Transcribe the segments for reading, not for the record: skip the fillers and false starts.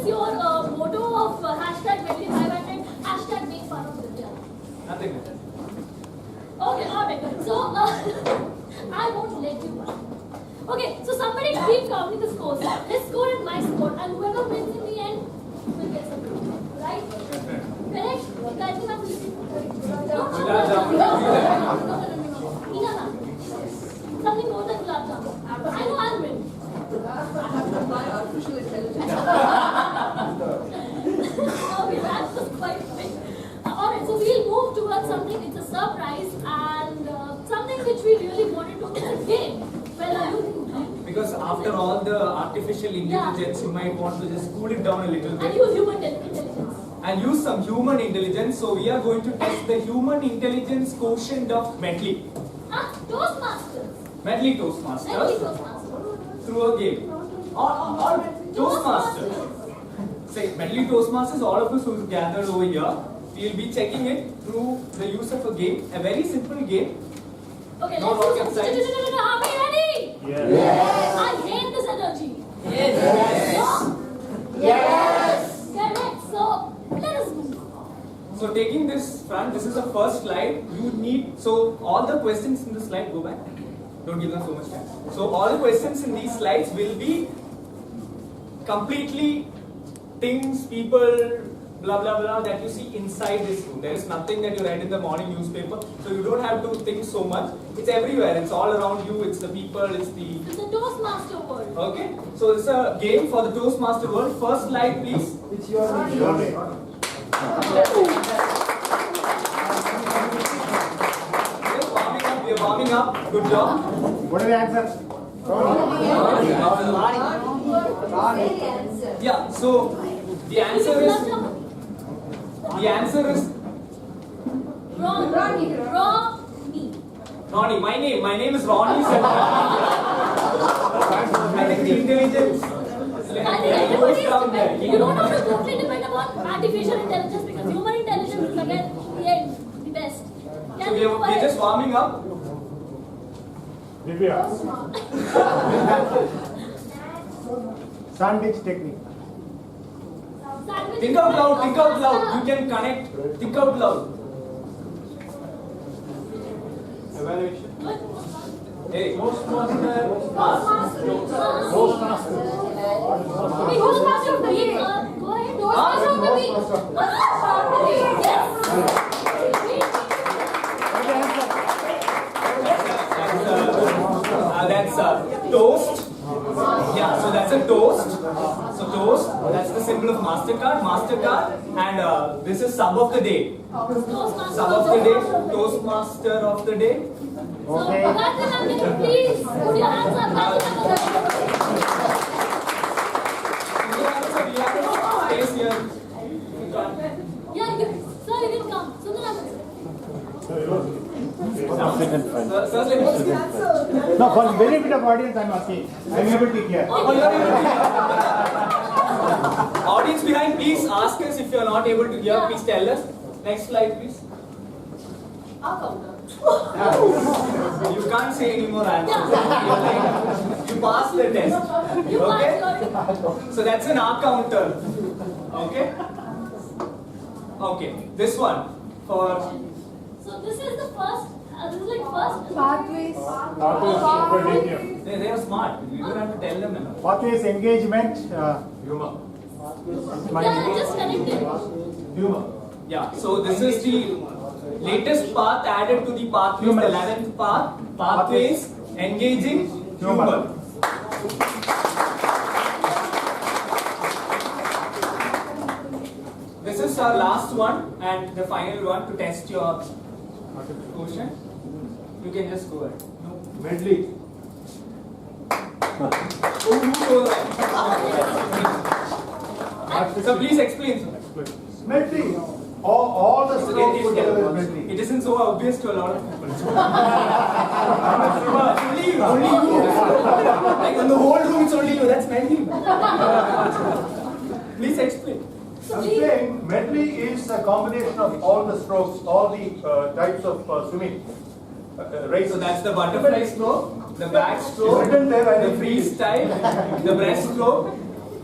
is your motto of hashtag #Medley500, hashtag make fun of Divya? Nothing like that. Okay, alright. So, I won't let you run. Okay, so somebody keep counting the scores. His score and my score, and whoever wins in the end will get something. Right? Correct? Something more than gulab jamun. I know I'll win. Artificial intelligence. Okay, that was quite quick. Alright, so we'll move towards something. It's a surprise and something which we really wanted to. It's a game. Well, are you thinking? Because after all the artificial intelligence, you might want to just cool it down a little bit. And use human intelligence. And use some human intelligence. So we are going to test the human intelligence quotient of Medley. Toastmasters. Medley Toastmasters. Medley Toastmasters. Through a game. Or Toastmasters. Say, Medley Toastmasters, all of us who gathered over here, we will be checking it through the use of a game. A very simple game. Okay, No rocket science. Are we ready? Yes. I hate this energy. Yes. No? Yes. Correct. So, let us move. So taking this front, this is the first slide. You need, so all the questions in the slide, go back. Don't give them so much time. So all the questions in these slides will be completely things, people, blah blah blah that you see inside this room. There is nothing that you read in the morning newspaper, so you don't have to think so much. It's everywhere. It's all around you. It's the people. It's the Toastmaster world. Okay. So it's a game for the Toastmaster world. First slide, please. It's your name. We are warming up. Good job. What are the answers? Yeah. So the answer is. The answer is Wrong. Me. Ronnie. My name is Ronnie. I think the intelligence. I think everybody is dependent. You don't have to totally depend upon artificial intelligence because human intelligence is again the best. So we are just warming up. Divya. Sandwich technique. Think out loud, think out loud. You can connect. Think out loud. Evaluation. Hey. Toastmaster. Toastmaster. Okay, Toastmaster of the week. Go ahead. Toastmaster of the week. Yes. That's toast. Yeah, so that's a toast. So toast, that's the symbol of MasterCard, and this is sub of the day. Sub of the day, Toastmaster of the day. Okay. So, please put your hands up. Space here. Yeah, sir, you can come. No, for the benefit of audience, I'm asking. I'm able to hear. Audience behind, please ask us if you are not able to hear. Please tell us. Next slide, please. You can't say any more answers. You passed the test. Okay? So that's an R counter. Okay? Okay. This one for. So this is the first. This is like first. Pathways. They are smart. You don't have to tell them enough. Pathways, engagement, Humor. Yeah, just connected. humor. Yeah. So this is the latest path added to the pathways. The 11th path. Pathways, engaging, humor. This is our last one and the final one to test your quotient. You can just go ahead. No. Medley. So please explain. Medley. All the strokes put together is medley. It isn't so obvious to a lot of people. only you. Like in the whole room, it's only you. That's medley. Please explain. I'm saying medley is a combination of all the strokes, all the types of swimming. Race. So that's the butterfly stroke, the back stroke, It's written there, the freestyle, the breaststroke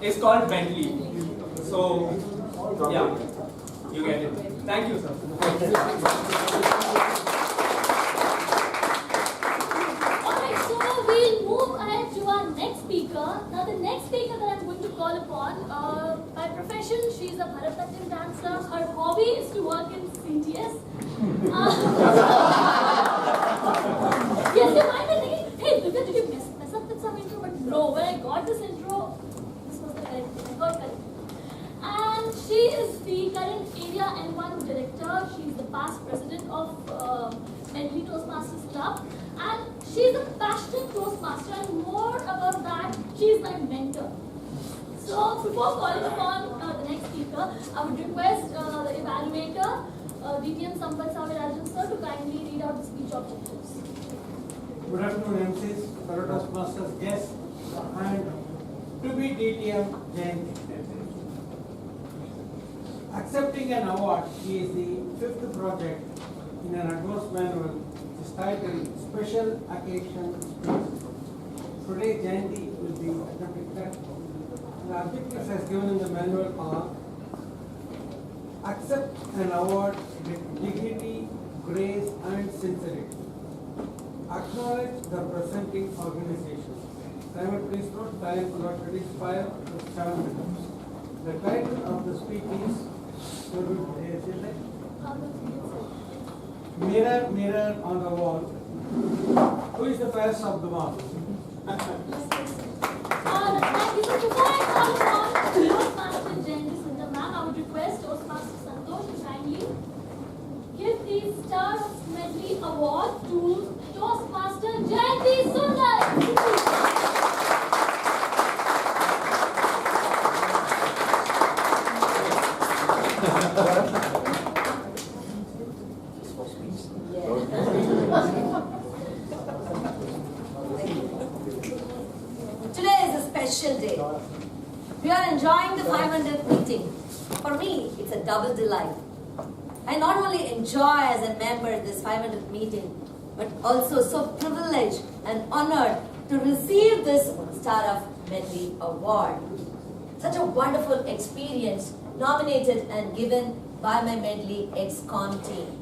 is called medley. So, yeah, you get it. Thank you, sir. Alright, so we'll move ahead to our next speaker. Now the next speaker that I'm going to call upon, by profession she's a Bharatanatyam dancer. Her hobby is to work in CTS. Yes, you might be thinking, hey Durga, did you mess up with some intro? But no, when I got this intro, this was the correct thing. I got correct. And she is the current Area N1 Director. She's the past president of Medley Toastmasters Club. And she's a passionate Toastmaster, and more about that, she's my mentor. So before calling upon the next speaker, I would request the evaluator, DTM Sampat Savirajan sir, to kindly read out the speech objectives. Good afternoon, MCs, fellow Toastmasters, guests, and to be DTM Jayanthi. Accepting an award is the fifth project in an advanced manual which is titled Special Occasion Speech. Today, Jayanthi will be attempting that. The objectives as given in the manual are: accept an award with dignity, grace, and sincerity. Acknowledge the presenting organization. Simon, please note, time allotted is 5 to 7 minutes. The title of the speech is Mirror, Mirror on the Wall. Who is the fairest of them all? Thank you. So before I call upon Toastmaster Jayanthi Sundar ma'am, I would request Toastmaster Santosh to kindly give the Star of Medley Award to Toastmaster Jayanthi Sundar. Today is a special day. We are enjoying the 500th meeting. For me, it's a double delight. I not only enjoy as a member of this 500th meeting, but also so privileged and honored to receive this Star of Medley Award. Such a wonderful experience, nominated and given by my Medley ex-com team.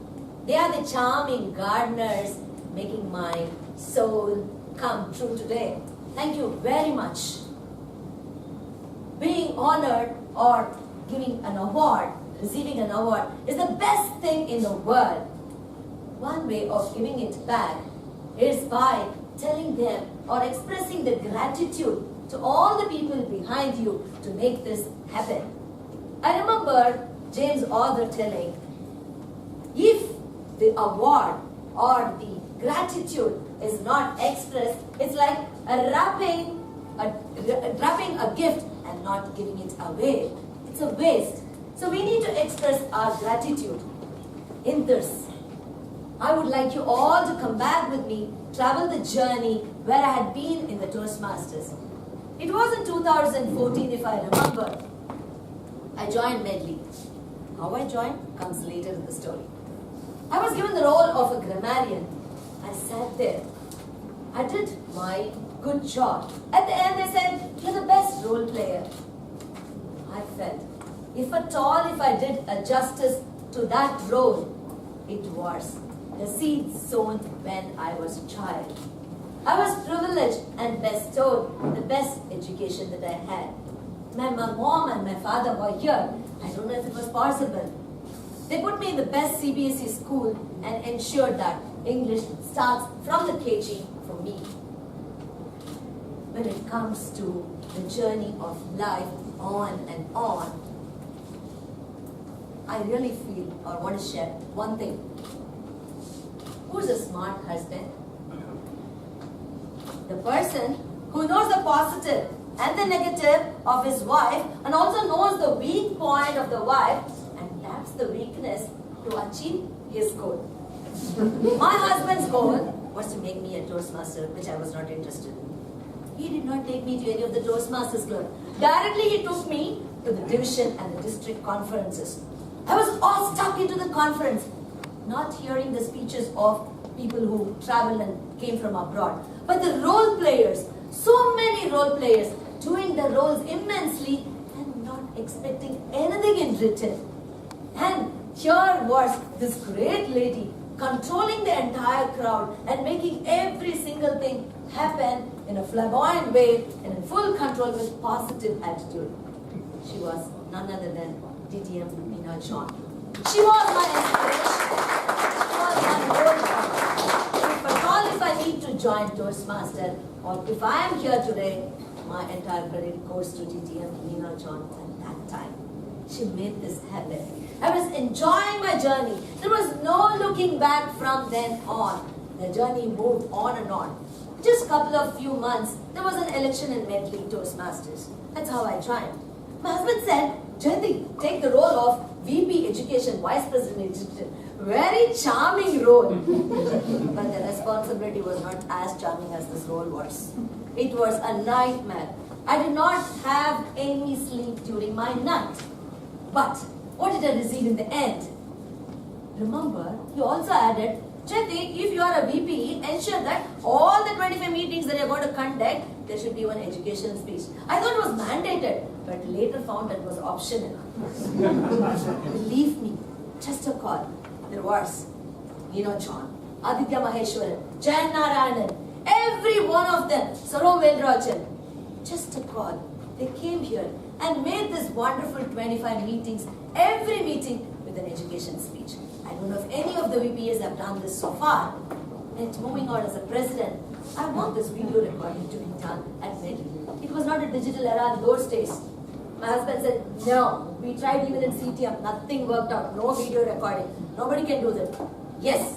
They are the charming gardeners making my soul come true today. Thank you very much. Being honored or giving an award, receiving an award, is the best thing in the world. One way of giving it back is by telling them or expressing the gratitude to all the people behind you to make this happen. I remember James Arthur telling, if the award or the gratitude is not expressed, it's like wrapping a gift and not giving it away. It's a waste. So we need to express our gratitude in this. I would like you all to come back with me, travel the journey where I had been in the Toastmasters. It was in 2014, if I remember. I joined Medley. How I joined comes later in the story. I was given the role of a grammarian. I sat there. I did my good job. At the end they said, you're the best role player. I felt, if at all if I did a justice to that role, it was the seeds sown when I was a child. I was privileged and bestowed the best education that I had. My mom and my father were here. I don't know if it was possible. They put me in the best CBSE school and ensured that English starts from the KG for me. When it comes to the journey of life on and on, I really feel or want to share one thing. Who's a smart husband? The person who knows the positive and the negative of his wife and also knows the weak point of the wife and taps the weakness to achieve his goal. My husband's goal was to make me a Toastmaster, which I was not interested in. He did not take me to any of the Toastmasters club. Directly he took me to the division and the district conferences. I was all stuck into the conference, not hearing the speeches of people who traveled and came from abroad, but the role players, so many role players, doing the roles immensely and not expecting anything in return. And here was this great lady controlling the entire crowd and making every single thing happen in a flamboyant way and in full control with positive attitude. She was none other than DTM Meena John. She was my inspiration. She was my role model. If at all if I need to join Toastmaster, or if I am here today, my entire credit goes to DTM Meena John at that time. She made this happen. I was enjoying my journey. There was no looking back from then on. The journey moved on and on. Just a couple of few months, there was an election in Medley Toastmasters. That's how I joined. My husband said, Jayanthi, take the role of VP Education, Vice President Education. Very charming role. But the responsibility was not as charming as this role was. It was a nightmare. I did not have any sleep during my night. But what did I receive in the end? Remember, he also added, Jayanthi, if you are a VP, ensure that all the 25 meetings that you are going to conduct, there should be one education speech. I thought it was mandated, but later found that it was optional. Believe me, just a call. There was, John, Aditya Maheshwaran, Jayan Narayanan, every one of them, Saurav Velrajan. Just a call. They came here and made this wonderful 25 meetings, every meeting with an education speech. I don't know if any of the VPAs have done this so far. And moving on as a president, I want this video recording to be done at Medley. It was not a digital era in those days. My husband said, no, we tried even in CTM, nothing worked out, no video recording. Nobody can do that. Yes,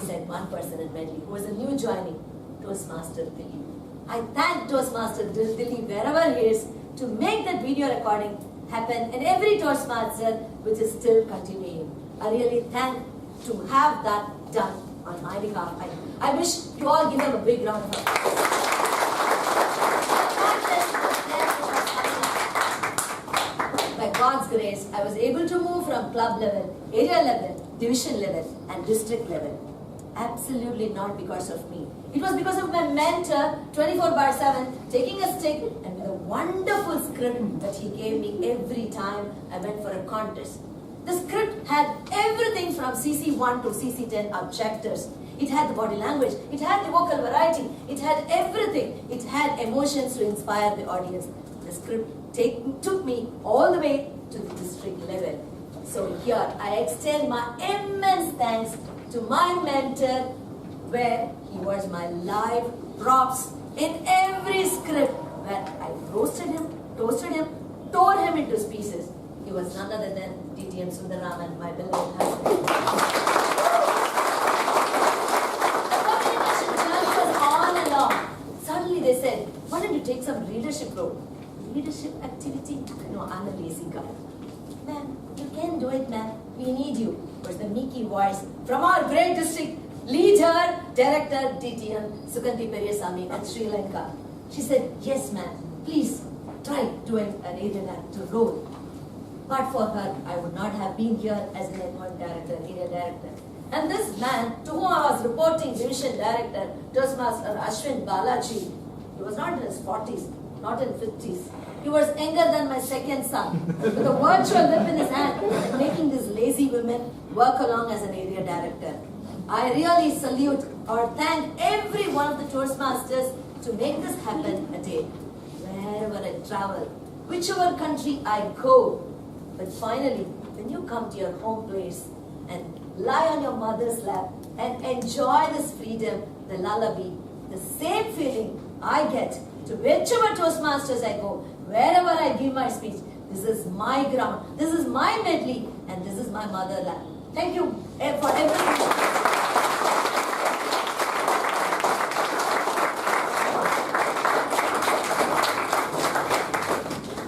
said one person at Medley who was a new joining, Toastmaster Dilip. I thank Toastmaster Dilip wherever he is to make that video recording happen in every Toastmaster which is still continuing. I really thank to have that done on my behalf. I wish you all give them a big round of applause. By God's grace, I was able to move from club level, area level, division level and district level. Absolutely not because of me. It was because of my mentor, 24/7, taking a stick and with a wonderful script that he gave me every time I went for a contest. The script had everything from CC1 to CC10 objectives. It had the body language, it had the vocal variety, it had everything. It had emotions to inspire the audience. The script took me all the way to the district level. So here I extend my immense thanks to my mentor, where he was my live props in every script, where I roasted him, toasted him, tore him into pieces. He was none other than DTM Sundararaman, my beloved husband. The communication journey was on and on. Suddenly they said, why don't you take some leadership role? Leadership activity? No, I'm a lazy guy. Ma'am, you can do it, ma'am. We need you. Was the meeky voice from our great district leader, director, DTM, Sugandhi Periyasamy and Sri Lanka. She said, yes, ma'am. Please try doing an area director role. But for her, I would not have been here as an N1 director, area director. And this man, to whom I was reporting division director, Toastmaster Ashwin Balaji, he was not in his 40s, not in 50s. He was younger than my second son, with a virtual whip in his hand, and making these lazy women work along as an area director. I really salute or thank every one of the Toastmasters to make this happen a day. Wherever I travel, whichever country I go. But finally, when you come to your home place and lie on your mother's lap and enjoy this freedom, the lullaby, the same feeling I get to whichever Toastmasters I go, wherever I give my speech. This is my ground, this is my medley, and this is my motherland. Thank you for everything.